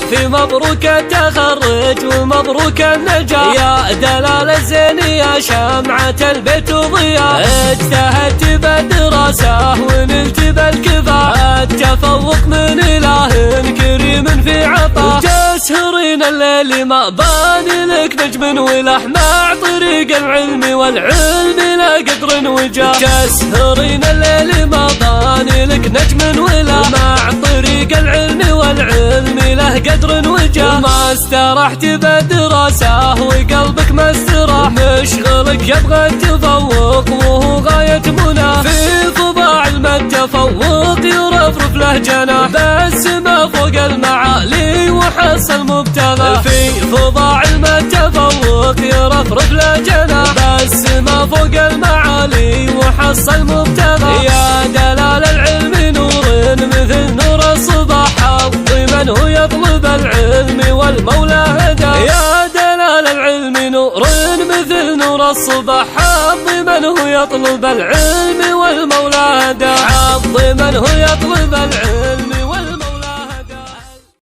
في مبروك التخرج ومبروك النجاح، يا دلال الزين يا شمعة البيت وضياء. اجتهدت بالدراسة ونلت بالكفاح، التفوق من إله كريم في عطاه. تسهرين الليل ما باني لك نجم ولاح، مع طريق العلم والعلم لا قدر وجاه. تسهرين الليل ما باني لك نجم ولاح، مع طريق العلم والعلم له قدر وجاه. وما استرحت بالدراسة وقلبك ما استراح، مشغلك يبغى التفوق وهو غاية مناه. في فضاع التفوق يرفرف له جناح، بس ما فوق المعالي وحصل مبتلى. في فضاع التفوق يرفرف له جناح، بس ما فوق المعالي وحصل مبتلى. يا دلال العلم نور مثل نور الصباح، من هو يطلب العلم والمولى هداه. يا دلال العلم نور مثل نور الصباح، من هو يطلب العلم والمولى هداه. من هو يطلب العلم